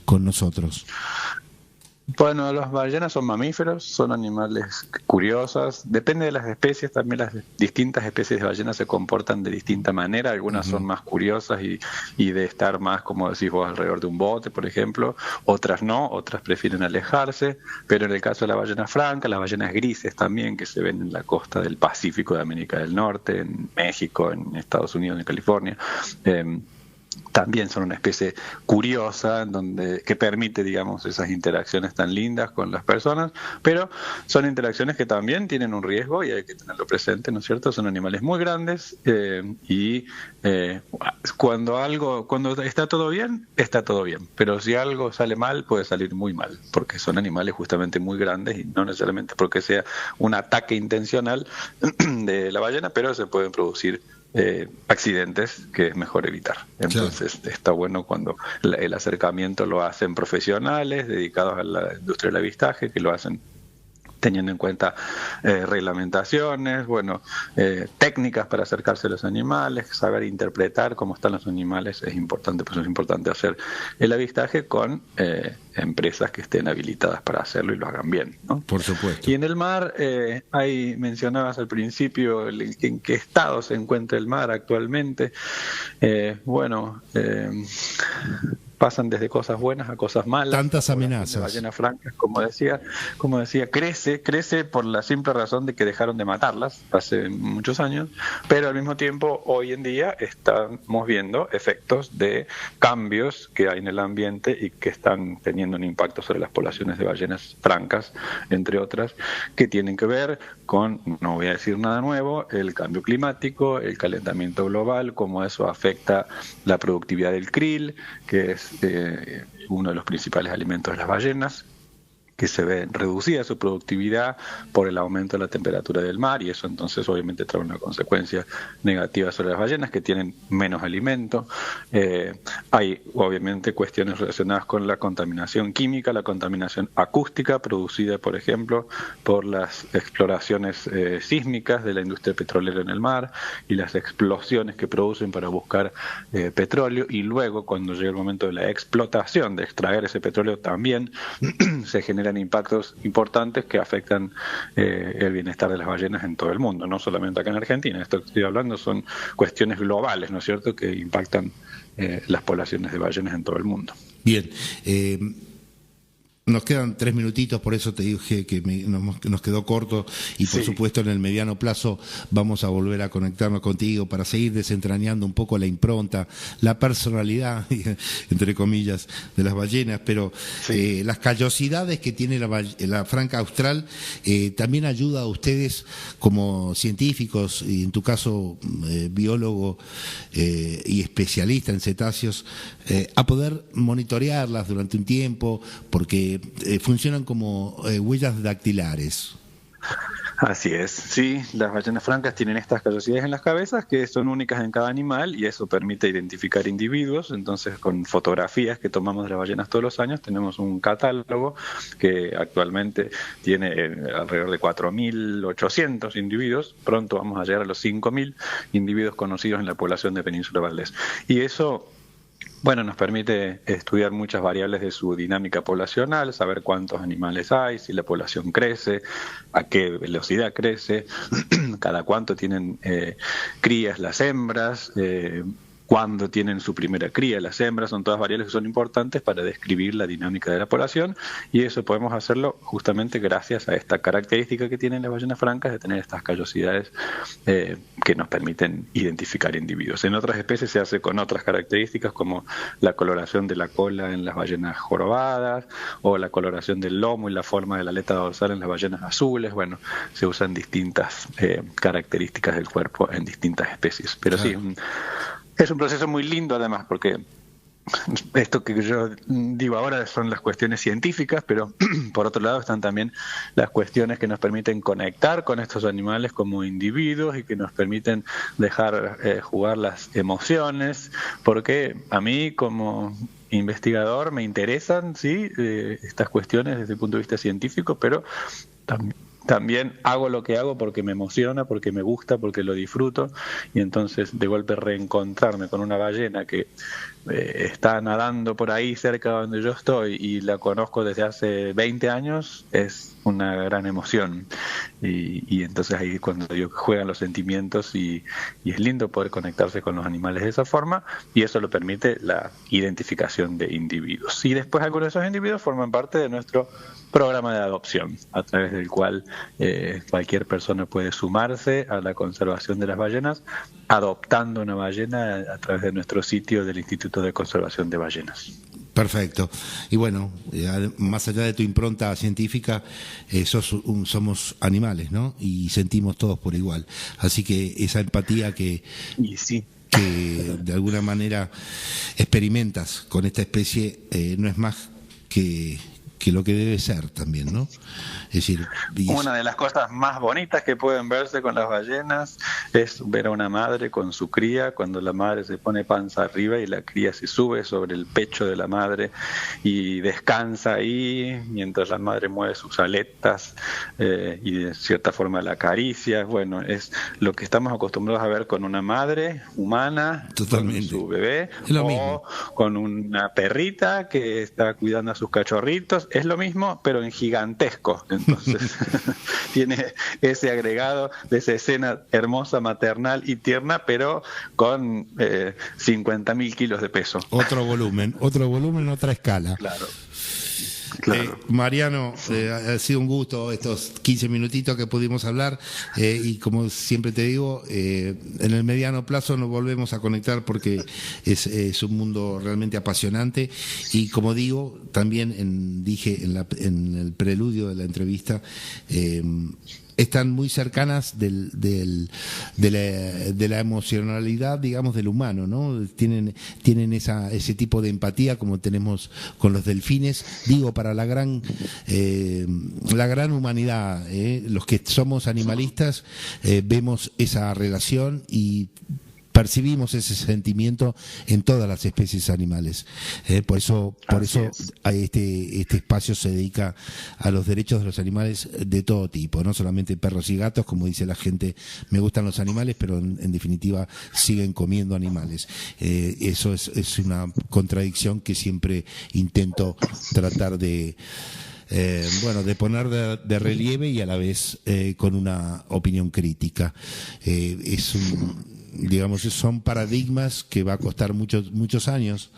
con nosotros? Bueno, las ballenas son mamíferos, son animales curiosos, depende de las especies, también las distintas especies de ballenas se comportan de distinta manera, algunas son más curiosas y de estar más, como decís vos, alrededor de un bote, por ejemplo, otras no, otras prefieren alejarse, pero en el caso de la ballena franca, las ballenas grises también, que se ven en la costa del Pacífico de América del Norte, en México, en Estados Unidos, en California, también son una especie curiosa que permite, digamos, esas interacciones tan lindas con las personas, pero son interacciones que también tienen un riesgo y hay que tenerlo presente, ¿no es cierto? Son animales muy grandes cuando está todo bien, pero si algo sale mal, puede salir muy mal, porque son animales justamente muy grandes y no necesariamente porque sea un ataque intencional de la ballena, pero se pueden producir accidentes que es mejor evitar. Entonces está bueno cuando el acercamiento lo hacen profesionales dedicados a la industria del avistaje, que lo hacen teniendo en cuenta reglamentaciones, técnicas para acercarse a los animales, saber interpretar cómo están los animales es importante, pues es importante hacer el avistaje con empresas que estén habilitadas para hacerlo y lo hagan bien, ¿no? Por supuesto. Y en el mar, mencionabas al principio en qué estado se encuentra el mar actualmente. pasan desde cosas buenas a cosas malas. Tantas amenazas. La ballena franca, como decía, crece por la simple razón de que dejaron de matarlas hace muchos años, pero al mismo tiempo hoy en día estamos viendo efectos de cambios que hay en el ambiente y que están teniendo un impacto sobre las poblaciones de ballenas francas, entre otras, que tienen que ver con, no voy a decir nada nuevo, el cambio climático, el calentamiento global, cómo eso afecta la productividad del krill, que es uno de los principales alimentos de las ballenas, que se ve reducida su productividad por el aumento de la temperatura del mar, y eso entonces obviamente trae una consecuencia negativa sobre las ballenas, que tienen menos alimento. Hay obviamente cuestiones relacionadas con la contaminación química, la contaminación acústica producida, por ejemplo, por las exploraciones sísmicas de la industria petrolera en el mar y las explosiones que producen para buscar petróleo, y luego cuando llega el momento de la explotación, de extraer ese petróleo, también se generan impactos importantes que afectan el bienestar de las ballenas en todo el mundo, no solamente acá en Argentina. Esto que estoy hablando son cuestiones globales, ¿no es cierto?, que impactan las poblaciones de ballenas en todo el mundo. Bien, nos quedan 3 minutitos, por eso te dije que nos quedó corto, y por supuesto en el mediano plazo vamos a volver a conectarnos contigo para seguir desentrañando un poco la impronta, la personalidad, entre comillas, de las ballenas, pero las callosidades que tiene la franca austral también ayuda a ustedes como científicos, y en tu caso biólogo y especialista en cetáceos, a poder monitorearlas durante un tiempo, porque funcionan como huellas dactilares. Así es, sí, las ballenas francas tienen estas callosidades en las cabezas que son únicas en cada animal, y eso permite identificar individuos. Entonces, con fotografías que tomamos de las ballenas todos los años, tenemos un catálogo que actualmente tiene alrededor de 4.800 individuos. Pronto vamos a llegar a los 5.000 individuos conocidos en la población de Península Valdés. Y eso, bueno, nos permite estudiar muchas variables de su dinámica poblacional, saber cuántos animales hay, si la población crece, a qué velocidad crece, cada cuánto tienen crías las hembras, cuándo tienen su primera cría las hembras. Son todas variables que son importantes para describir la dinámica de la población, y eso podemos hacerlo justamente gracias a esta característica que tienen las ballenas francas de tener estas callosidades que nos permiten identificar individuos. En otras especies se hace con otras características, como la coloración de la cola en las ballenas jorobadas, o la coloración del lomo y la forma de la aleta dorsal en las ballenas azules. Bueno, se usan distintas características del cuerpo en distintas especies, pero sí, es un proceso muy lindo además, porque esto que yo digo ahora son las cuestiones científicas, pero por otro lado están también las cuestiones que nos permiten conectar con estos animales como individuos y que nos permiten dejar jugar las emociones, porque a mí como investigador me interesan, sí, estas cuestiones desde el punto de vista científico, pero también hago lo que hago porque me emociona, porque me gusta, porque lo disfruto, y entonces de golpe reencontrarme con una ballena que está nadando por ahí cerca de donde yo estoy y la conozco desde hace 20 años es una gran emoción, y entonces ahí cuando juegan los sentimientos, y es lindo poder conectarse con los animales de esa forma, y eso lo permite la identificación de individuos. Y después algunos de esos individuos forman parte de nuestro programa de adopción, a través del cual cualquier persona puede sumarse a la conservación de las ballenas adoptando una ballena a través de nuestro sitio del Instituto de Conservación de Ballenas. Perfecto. Y bueno, más allá de tu impronta científica, somos animales, ¿no? Y sentimos todos por igual. Así que esa empatía que de alguna manera experimentas con esta especie no es más que lo que debe ser también, ¿no? Es decir, una de las cosas más bonitas que pueden verse con las ballenas es ver a una madre con su cría, cuando la madre se pone panza arriba y la cría se sube sobre el pecho de la madre y descansa ahí mientras la madre mueve sus aletas y de cierta forma la acaricia. Bueno, es lo que estamos acostumbrados a ver con una madre humana, totalmente, con su bebé, o con una perrita que está cuidando a sus cachorritos. metros, es lo mismo, pero en gigantesco. Entonces, tiene ese agregado de esa escena hermosa, maternal y tierna, pero con 50.000 kilos de peso. Otro volumen, otra escala. Claro. Mariano, ha sido un gusto estos 15 minutitos que pudimos hablar y como siempre te digo, en el mediano plazo nos volvemos a conectar porque es un mundo realmente apasionante y como digo, también dije en el preludio de la entrevista, están muy cercanas de la emocionalidad, digamos, del humano, ¿no? Tienen ese tipo de empatía como tenemos con los delfines, digo, para la gran humanidad, los que somos animalistas vemos esa relación y percibimos ese sentimiento en todas las especies animales. Por eso este espacio se dedica a los derechos de los animales de todo tipo, no solamente perros y gatos, como dice la gente, me gustan los animales, pero en definitiva siguen comiendo animales. Eso es una contradicción que siempre intento tratar de poner de relieve y a la vez con una opinión crítica. Son paradigmas que va a costar muchos años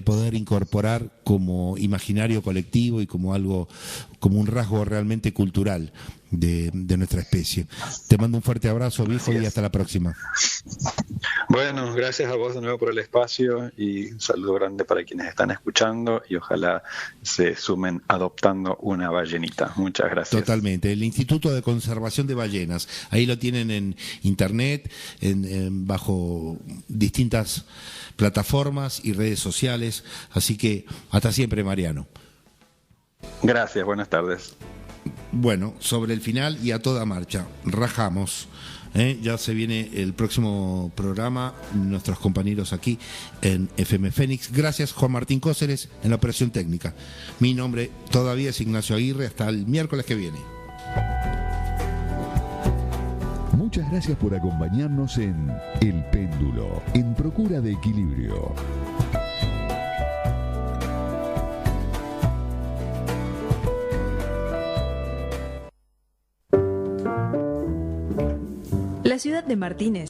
poder incorporar como imaginario colectivo y como un rasgo realmente cultural de nuestra especie. Te mando un fuerte abrazo, viejo, y hasta la próxima. Bueno, gracias a vos de nuevo por el espacio y un saludo grande para quienes están escuchando y ojalá se sumen adoptando una ballenita. Muchas gracias. Totalmente. El Instituto de Conservación de Ballenas, ahí lo tienen en internet, bajo distintas plataformas y redes sociales, así que hasta siempre, Mariano. Gracias, buenas tardes. Bueno, sobre el final y a toda marcha, rajamos. Ya se viene el próximo programa, nuestros compañeros aquí en FM Fénix. Gracias, Juan Martín Cóceres, en la operación técnica. Mi nombre todavía es Ignacio Aguirre, hasta el miércoles que viene. Muchas gracias por acompañarnos en El Péndulo, en procura de equilibrio. La ciudad de Martínez